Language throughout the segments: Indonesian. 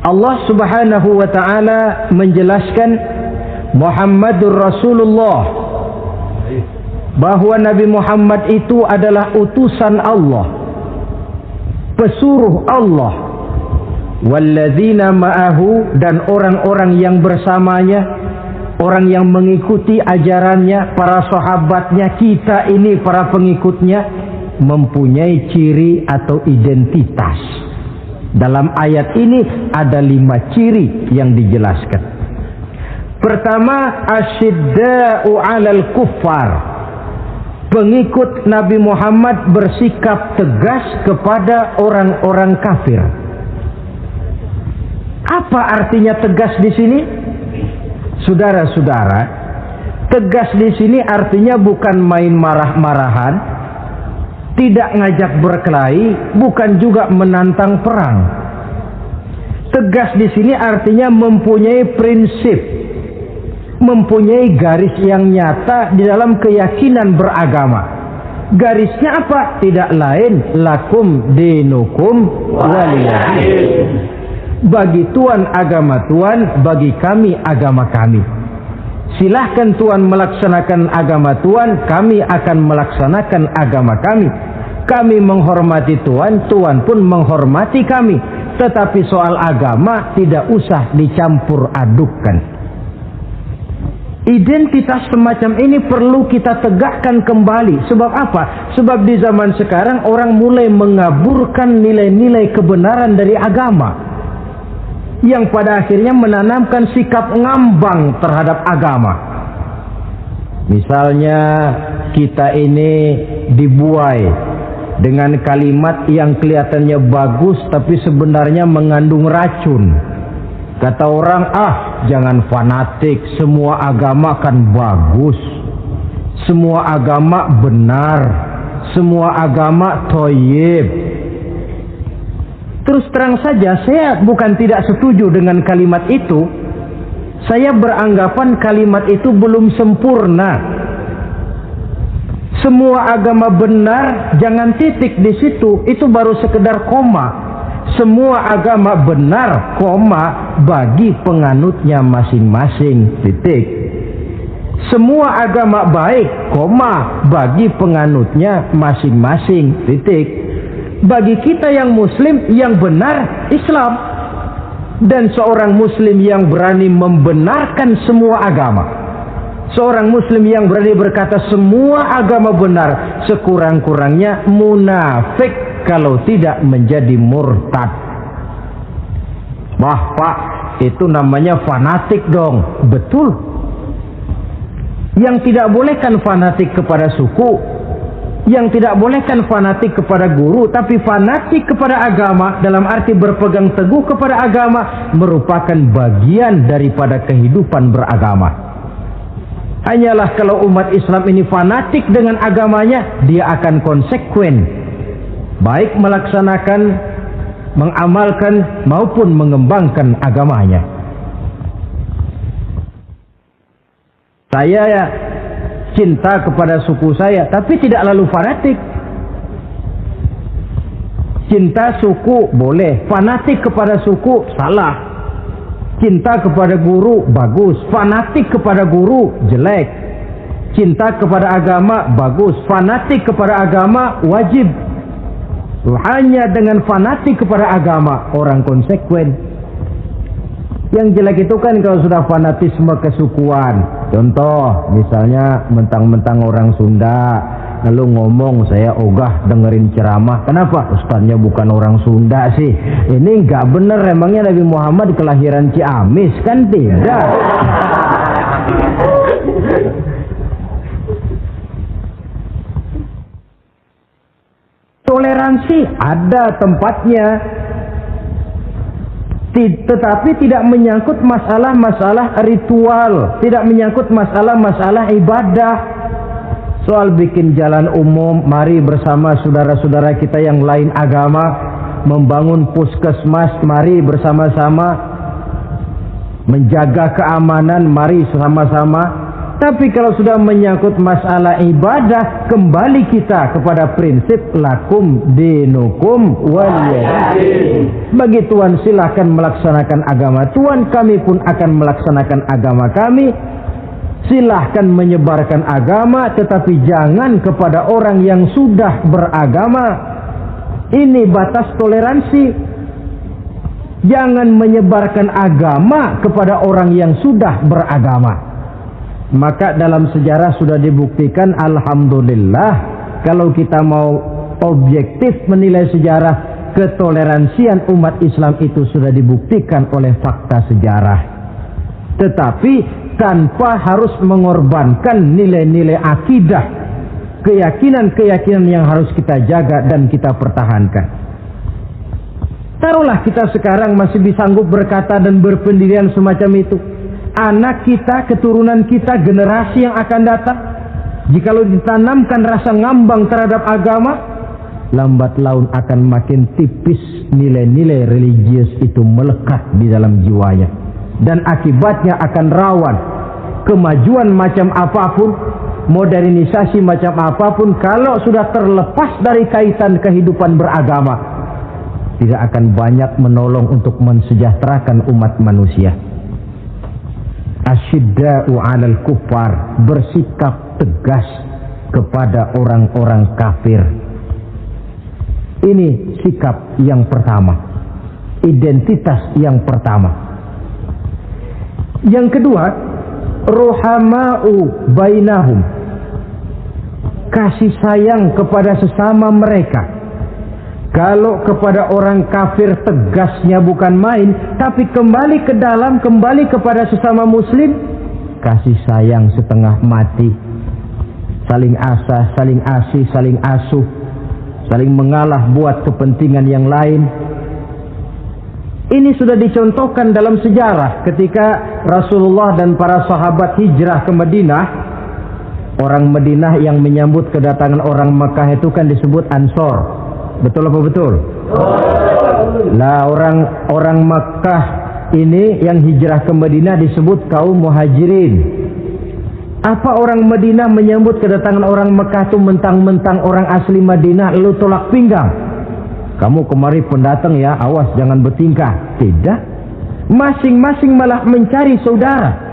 Allah Subhanahu wa taala menjelaskan Muhammadur Rasulullah, bahwa Nabi Muhammad itu adalah utusan Allah, pesuruh Allah. Walladzina ma'ahu, dan orang-orang yang bersamanya, orang yang mengikuti ajarannya, para sahabatnya, kita ini para pengikutnya, mempunyai ciri atau identitas. Dalam ayat ini ada 5 ciri yang dijelaskan. Pertama, asyidda'u 'alal kuffar. Pengikut Nabi Muhammad bersikap tegas kepada orang-orang kafir. Apa artinya tegas di sini? Saudara-saudara, tegas di sini artinya bukan main marah-marahan, tidak ngajak berkelahi, bukan juga menantang perang. Tegas di sini artinya mempunyai prinsip, mempunyai garis yang nyata di dalam keyakinan beragama. Garisnya apa? Tidak lain, lakum dinukum waliyadin. Bagi Tuhan agama Tuhan, bagi kami agama kami. Silahkan Tuhan melaksanakan agama Tuhan, kami akan melaksanakan agama kami. Kami menghormati Tuhan, Tuhan pun menghormati kami. Tetapi soal agama tidak usah dicampur adukkan. Identitas semacam ini perlu kita tegakkan kembali. Sebab apa? Sebab di zaman sekarang orang mulai mengaburkan nilai-nilai kebenaran dari agama, yang pada akhirnya menanamkan sikap ngambang terhadap agama. Misalnya kita ini dibuai dengan kalimat yang kelihatannya bagus tapi sebenarnya mengandung racun. Kata orang, jangan fanatik, semua agama kan bagus, semua agama benar, semua agama thayyib. Terus terang saja, saya bukan tidak setuju dengan kalimat itu. Saya beranggapan kalimat itu belum sempurna. Semua agama benar, jangan titik di situ, itu baru sekedar koma. Semua agama benar, koma, bagi penganutnya masing-masing, titik. Semua agama baik, koma, bagi penganutnya masing-masing, titik. Bagi kita yang muslim, yang benar Islam. Dan seorang muslim yang berani membenarkan semua agama, seorang muslim yang berani berkata semua agama benar, sekurang-kurangnya munafik kalau tidak menjadi murtad. Wah Pak, itu namanya fanatik dong. Betul. Yang tidak boleh kan fanatik kepada suku, yang tidak boleh kan fanatik kepada guru, tapi fanatik kepada agama dalam arti berpegang teguh kepada agama merupakan bagian daripada kehidupan beragama. Hanyalah kalau umat Islam ini fanatik dengan agamanya, dia akan konsekuen, baik melaksanakan, mengamalkan maupun mengembangkan agamanya. Saya cinta kepada suku saya, tapi tidak lalu fanatik. Cinta suku boleh, fanatik kepada suku salah. Cinta kepada guru bagus, fanatik kepada guru jelek. Cinta kepada agama bagus, fanatik kepada agama wajib. Hanya dengan fanatik kepada agama orang konsekuen. Yang jelek itu kan kalau sudah fanatisme kesukuan. Contoh, misalnya mentang-mentang orang Sunda, lalu ngomong saya ogah dengerin ceramah. Kenapa? Ustaznya bukan orang Sunda sih. Ini nggak bener, emangnya Nabi Muhammad kelahiran Ciamis? Kan tidak. Toleransi ada tempatnya, tetapi tidak menyangkut masalah-masalah ritual, tidak menyangkut masalah-masalah ibadah. Soal bikin jalan umum, mari bersama saudara-saudara kita yang lain agama membangun puskesmas, mari bersama-sama menjaga keamanan, mari sama-sama. Tapi kalau sudah menyangkut masalah ibadah, kembali kita kepada prinsip lakum dinukum waliyadin. Bagi Tuhan silahkan melaksanakan agama Tuhan, kami pun akan melaksanakan agama kami. Silahkan menyebarkan agama, tetapi jangan kepada orang yang sudah beragama. Ini batas toleransi. Jangan menyebarkan agama kepada orang yang sudah beragama. Maka dalam sejarah sudah dibuktikan, alhamdulillah, kalau kita mau objektif menilai sejarah, ketoleransian umat Islam itu sudah dibuktikan oleh fakta sejarah. Tetapi tanpa harus mengorbankan nilai-nilai akidah, keyakinan-keyakinan yang harus kita jaga dan kita pertahankan. Taruhlah kita sekarang masih disanggup berkata dan berpendirian semacam itu. Anak kita, keturunan kita, generasi yang akan datang, jikalau ditanamkan rasa ngambang terhadap agama, lambat laun akan makin tipis nilai-nilai religius itu melekat di dalam jiwanya. Dan akibatnya akan rawan kemajuan macam apapun, modernisasi macam apapun, kalau sudah terlepas dari kaitan kehidupan beragama, tidak akan banyak menolong untuk mensejahterakan umat manusia. Asyidda'u 'alal kuffar, bersikap tegas kepada orang-orang kafir. Ini sikap yang pertama, identitas yang pertama. Yang kedua, ruhama'u bainahum, kasih sayang kepada sesama mereka. Kalau kepada orang kafir tegasnya bukan main, tapi kembali ke dalam, kembali kepada sesama muslim, kasih sayang setengah mati. Saling asah, saling asih, saling asuh, saling mengalah buat kepentingan yang lain. Ini sudah dicontohkan dalam sejarah ketika Rasulullah dan para sahabat hijrah ke Madinah. Orang Madinah yang menyambut kedatangan orang Mekah itu kan disebut Ansor. Betul apa betul? Lah orang Makkah ini yang hijrah ke Madinah disebut kaum Muhajirin. Apa orang Madinah menyambut kedatangan orang Makkah itu mentang-mentang orang asli Madinah lalu tolak pinggang? Kamu kemari pendatang ya, awas jangan bertingkah. Tidak. Masing-masing malah mencari saudara.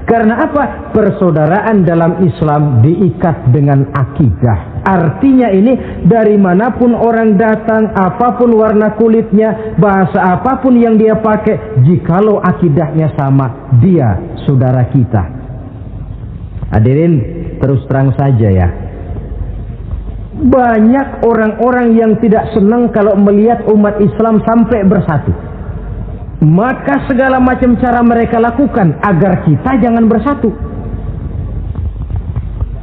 Karena apa? Persaudaraan dalam Islam diikat dengan akidah. Artinya ini dari manapun orang datang, apapun warna kulitnya, bahasa apapun yang dia pakai, jikalau akidahnya sama, dia saudara kita. Hadirin, terus terang saja ya. Banyak orang-orang yang tidak senang kalau melihat umat Islam sampai bersatu. Maka segala macam cara mereka lakukan agar kita jangan bersatu.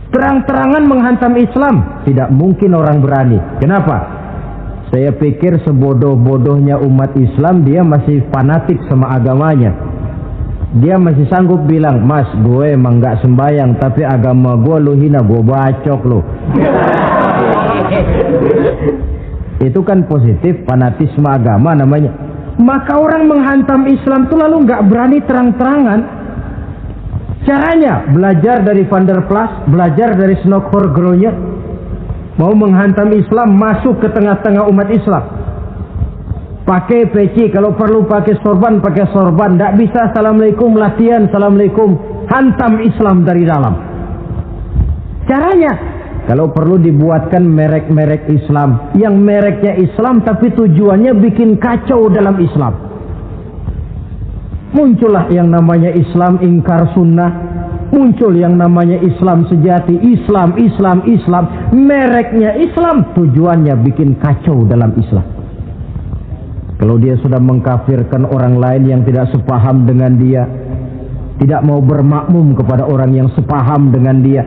Terang-terangan menghantam Islam, tidak mungkin orang berani. Kenapa? Saya pikir sebodoh-bodohnya umat Islam, dia masih fanatik sama agamanya. Dia masih sanggup bilang, "Mas, gue emang gak sembayang, tapi agama gue lu hina, gue bacok lu." Itu kan positif, fanatisme agama namanya. Maka orang menghantam Islam itu lalu gak berani terang-terangan. Caranya belajar dari Van der Plas, belajar dari Snokor-Gronya. Mau menghantam Islam, masuk ke tengah-tengah umat Islam. Pakai peci, kalau perlu pakai sorban, pakai sorban. Tidak bisa assalamualaikum, latihan assalamualaikum. Hantam Islam dari dalam. Caranya, kalau perlu dibuatkan merek-merek Islam, yang mereknya Islam tapi tujuannya bikin kacau dalam Islam. Muncullah yang namanya Islam ingkar sunnah, muncul yang namanya Islam sejati, Islam, mereknya Islam, tujuannya bikin kacau dalam Islam. Kalau dia sudah mengkafirkan orang lain yang tidak sepaham dengan dia, tidak mau bermakmum kepada orang yang sepaham dengan dia.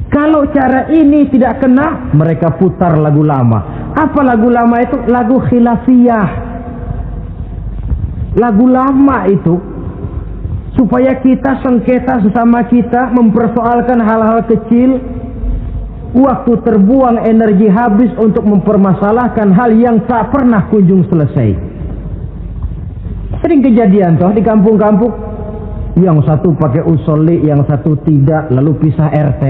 Kalau cara ini tidak kena, mereka putar lagu lama. Apa lagu lama itu? Lagu khilafiyah. Lagu lama itu supaya kita sengketa sesama kita, mempersoalkan hal-hal kecil, waktu terbuang, energi habis untuk mempermasalahkan hal yang tak pernah kunjung selesai. Sering kejadian toh di kampung-kampung. Yang satu pakai usolli, yang satu tidak, lalu pisah RT.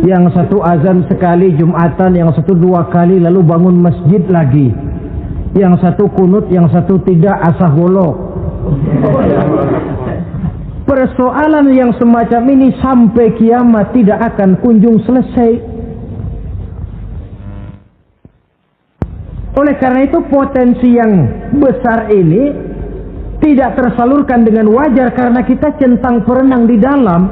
Yang satu azan sekali Jumatan, yang satu 2 kali, lalu bangun masjid lagi. Yang satu kunut, yang satu tidak, asah golok. Persoalan yang semacam ini sampai kiamat tidak akan kunjung selesai. Oleh karena itu potensi yang besar ini tidak tersalurkan dengan wajar karena kita centang perenang di dalam,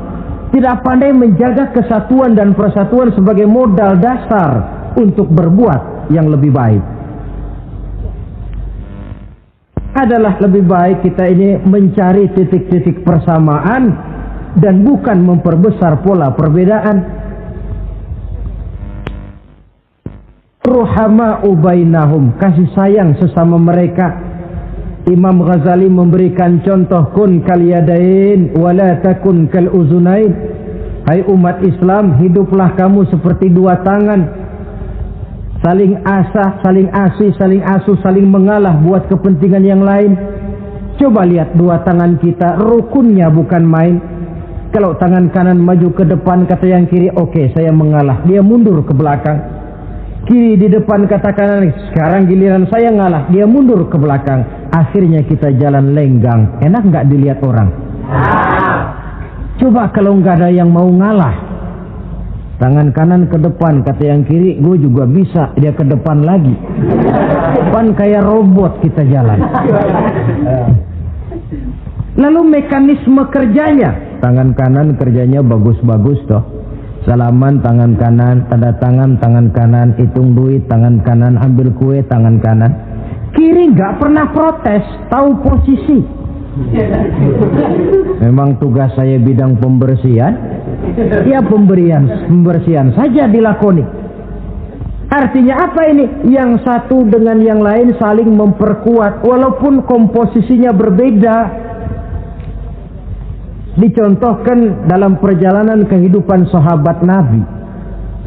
tidak pandai menjaga kesatuan dan persatuan sebagai modal dasar untuk berbuat yang lebih baik. Adalah lebih baik kita ini mencari titik-titik persamaan dan bukan memperbesar pola perbedaan. Ruhama'u bainahum, kasih sayang sesama mereka. Imam Ghazali memberikan contoh kun kal yadain wala takun kal uzunain. Hai umat Islam, hiduplah kamu seperti 2 tangan. Saling asah, saling asih, saling asuh, saling mengalah buat kepentingan yang lain. Coba lihat 2 tangan kita, rukunnya bukan main. Kalau tangan kanan maju ke depan, kata yang kiri, oke, saya mengalah. Dia mundur ke belakang. Kiri di depan, kata kanan, sekarang giliran saya ngalah. Dia mundur ke belakang. Akhirnya kita jalan lenggang. Enak nggak dilihat orang? Coba kalau nggak ada yang mau ngalah. Tangan kanan ke depan, kata yang kiri, gue juga bisa. Dia ke depan lagi. Depan kayak robot kita jalan. Lalu mekanisme kerjanya. Tangan kanan kerjanya bagus-bagus toh. Salaman tangan kanan, tanda tangan tangan kanan, hitung duit tangan kanan, ambil kue tangan kanan. Kiri nggak pernah protes, tahu posisi. Memang tugas saya bidang pembersihan, ya pembersihan saja dilakoni. Artinya apa ini? Yang satu dengan yang lain saling memperkuat, walaupun komposisinya berbeda. Dicontohkan dalam perjalanan kehidupan sahabat Nabi.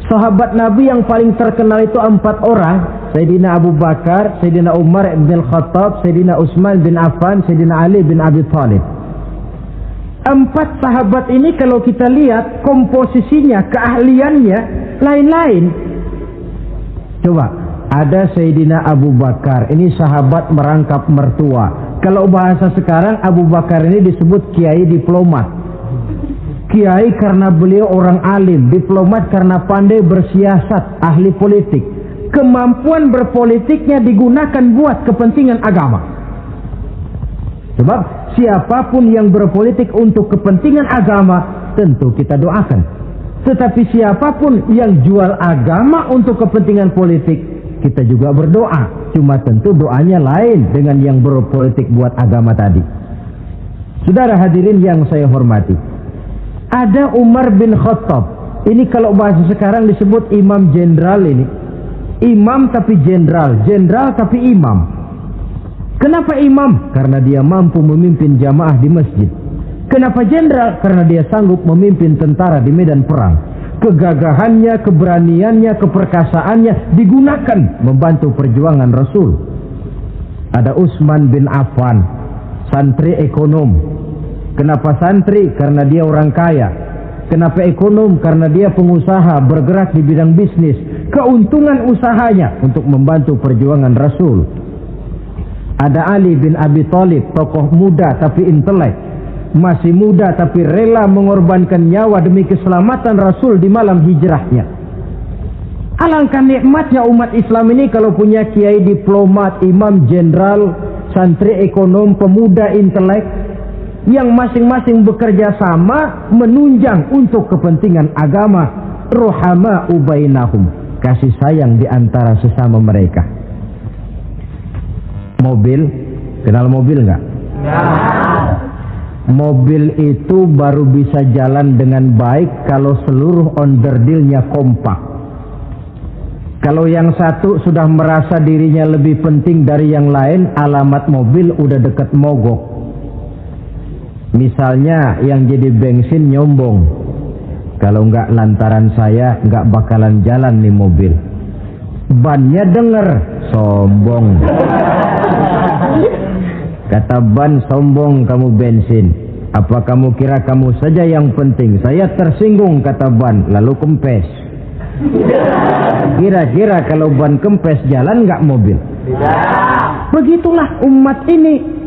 Sahabat Nabi yang paling terkenal itu 4 orang. Sayyidina Abu Bakar, Sayyidina Umar bin Khattab, Sayyidina Utsman bin Affan, Sayyidina Ali bin Abi Thalib. 4 sahabat ini kalau kita lihat komposisinya, keahliannya lain-lain. Coba, ada Sayyidina Abu Bakar, ini sahabat merangkap mertua. Kalau bahasa sekarang, Abu Bakar ini disebut kiai diplomat. Kiai karena beliau orang alim, diplomat karena pandai bersiasat, ahli politik. Kemampuan berpolitiknya digunakan buat kepentingan agama. Sebab siapapun yang berpolitik untuk kepentingan agama, tentu kita doakan. Tetapi siapapun yang jual agama untuk kepentingan politik, kita juga berdoa. Cuma tentu doanya lain dengan yang berpolitik buat agama tadi. Saudara hadirin yang saya hormati, ada Umar bin Khattab. Ini kalau bahasa sekarang disebut imam jenderal ini. Imam tapi jenderal, jenderal tapi imam. Kenapa imam? Karena dia mampu memimpin jamaah di masjid. Kenapa jenderal? Karena dia sanggup memimpin tentara di medan perang. Kegagahannya, keberaniannya, keperkasaannya digunakan membantu perjuangan Rasul. Ada Utsman bin Affan, santri ekonom. Kenapa santri? Karena dia orang kaya. Kenapa ekonom? Karena dia pengusaha bergerak di bidang bisnis. Keuntungan usahanya untuk membantu perjuangan Rasul. Ada Ali bin Abi Thalib, tokoh muda tapi intelek. Masih muda tapi rela mengorbankan nyawa demi keselamatan Rasul di malam hijrahnya. Alangkah nikmatnya umat Islam ini kalau punya kiai diplomat, imam jenderal, santri ekonom, pemuda intelek yang masing-masing bekerja sama menunjang untuk kepentingan agama. Ruhama'u bainahum, kasih sayang di antara sesama mereka. Mobil, kenal mobil nggak? Mobil itu baru bisa jalan dengan baik kalau seluruh onderdilnya kompak. Kalau yang satu sudah merasa dirinya lebih penting dari yang lain, alamat mobil udah deket mogok. Misalnya yang jadi bensin nyombong, kalau nggak lantaran saya nggak bakalan jalan nih mobil. Bannya denger, sombong. Kata ban, sombong kamu bensin. Apa kamu kira kamu saja yang penting? Saya tersinggung, kata ban, lalu kempes. Kira-kira kalau ban kempes jalan nggak mobil? Begitulah umat ini.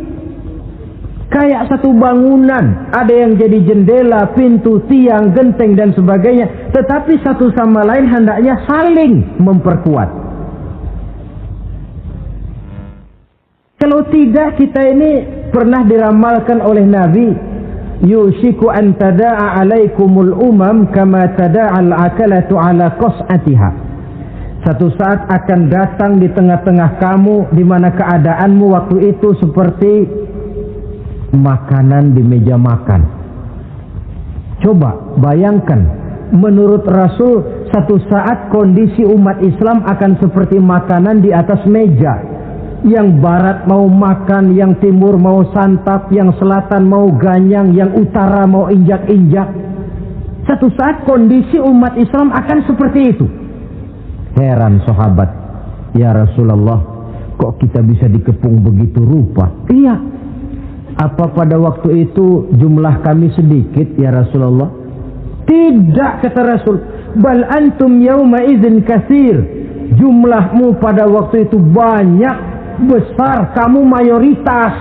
Kayak satu bangunan, ada yang jadi jendela, pintu, tiang, genteng dan sebagainya. Tetapi satu sama lain hendaknya saling memperkuat. Kalau tidak, kita ini pernah diramalkan oleh Nabi, yushiku an tada'a alaikumul umam kama tada'al akalatu ala qas'atiha. Satu saat akan datang di tengah-tengah kamu di mana keadaanmu waktu itu seperti makanan di meja makan. Coba bayangkan, menurut Rasul satu saat kondisi umat Islam akan seperti makanan di atas meja. Yang barat mau makan, yang timur mau santap, yang selatan mau ganyang, yang utara mau injak-injak. Satu saat kondisi umat Islam akan seperti itu. Heran sahabat, ya Rasulullah, kok kita bisa dikepung begitu rupa? Iya. Apa pada waktu itu jumlah kami sedikit, ya Rasulullah? Tidak, kata Rasul. Bal antum yawma idzin katsir. Jumlahmu pada waktu itu banyak, besar, kamu mayoritas.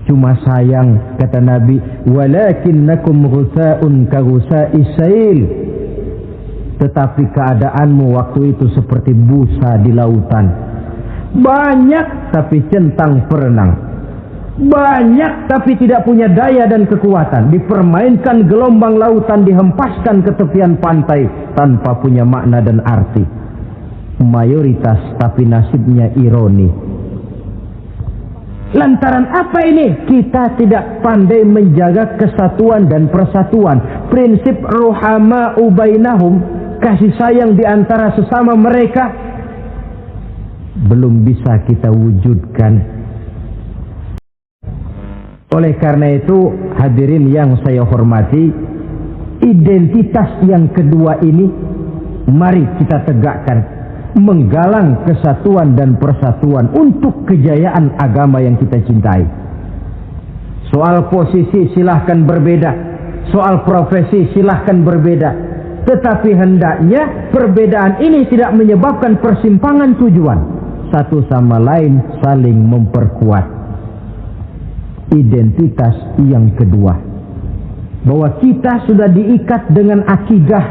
Cuma sayang, kata Nabi, walakinnakum ghusaa'un ka ghusaa'is sail. Tetapi keadaanmu waktu itu seperti busa di lautan. Banyak tapi centang perenang. Banyak tapi tidak punya daya dan kekuatan. Dipermainkan gelombang lautan, dihempaskan ke tepian pantai tanpa punya makna dan arti. Mayoritas tapi nasibnya ironi. Lantaran apa ini? Kita tidak pandai menjaga kesatuan dan persatuan. Prinsip ruhama'u bainahum, kasih sayang di antara sesama mereka, belum bisa kita wujudkan. Oleh karena itu, hadirin yang saya hormati, identitas yang kedua ini mari kita tegakkan, menggalang kesatuan dan persatuan untuk kejayaan agama yang kita cintai. Soal posisi silahkan berbeda, soal profesi silahkan berbeda, tetapi hendaknya perbedaan ini tidak menyebabkan persimpangan tujuan. Satu sama lain saling memperkuat. Identitas yang kedua, bahwa kita sudah diikat dengan akidah,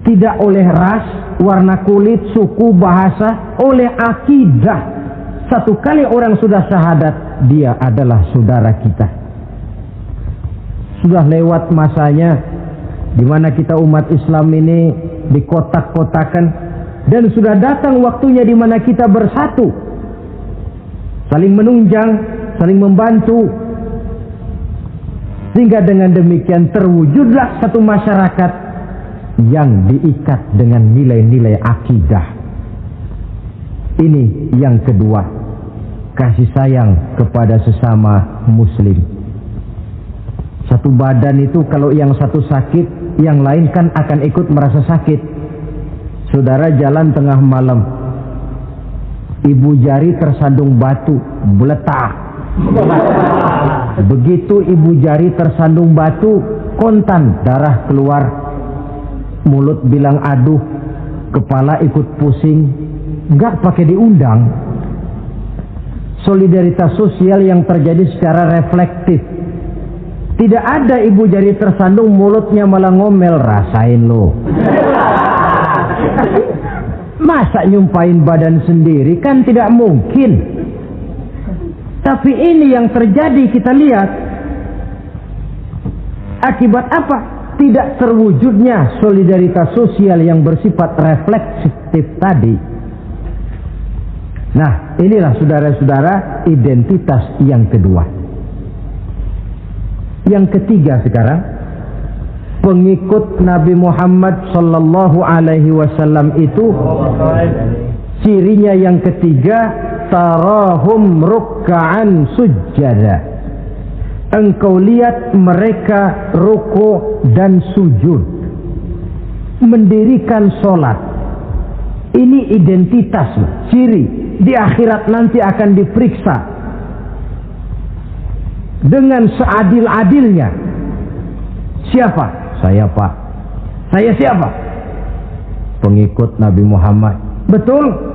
tidak oleh ras, warna kulit, suku, bahasa, oleh akidah. Satu kali orang sudah syahadat, dia adalah saudara kita. Sudah lewat masanya di mana kita umat Islam ini dikotak-kotakan, dan sudah datang waktunya di mana kita bersatu, saling menunjang, saling membantu, sehingga dengan demikian terwujudlah satu masyarakat yang diikat dengan nilai-nilai akidah. Ini yang kedua, kasih sayang kepada sesama muslim. Satu badan itu kalau yang satu sakit, yang lain kan akan ikut merasa sakit. Saudara jalan tengah malam, ibu jari tersandung batu, meletak. Begitu ibu jari tersandung batu, kontan, darah keluar, mulut bilang aduh, kepala ikut pusing, nggak pakai diundang. Solidaritas sosial yang terjadi secara reflektif. Tidak ada ibu jari tersandung, mulutnya malah ngomel, rasain lo. Masa nyumpain badan sendiri, kan tidak mungkin. Tapi ini yang terjadi, kita lihat. Akibat apa? Tidak terwujudnya solidaritas sosial yang bersifat refleksif tadi. Nah, inilah saudara-saudara identitas yang kedua. Yang ketiga sekarang, pengikut Nabi Muhammad sallallahu alaihi wasallam itu cirinya yang ketiga, tarahum rukka'an sujjada. Engkau lihat mereka ruku' dan sujud, mendirikan solat. Ini identitas, ciri. Di akhirat nanti akan diperiksa dengan seadil-adilnya. Siapa? Saya, Pak. Saya siapa? Pengikut Nabi Muhammad. Betul?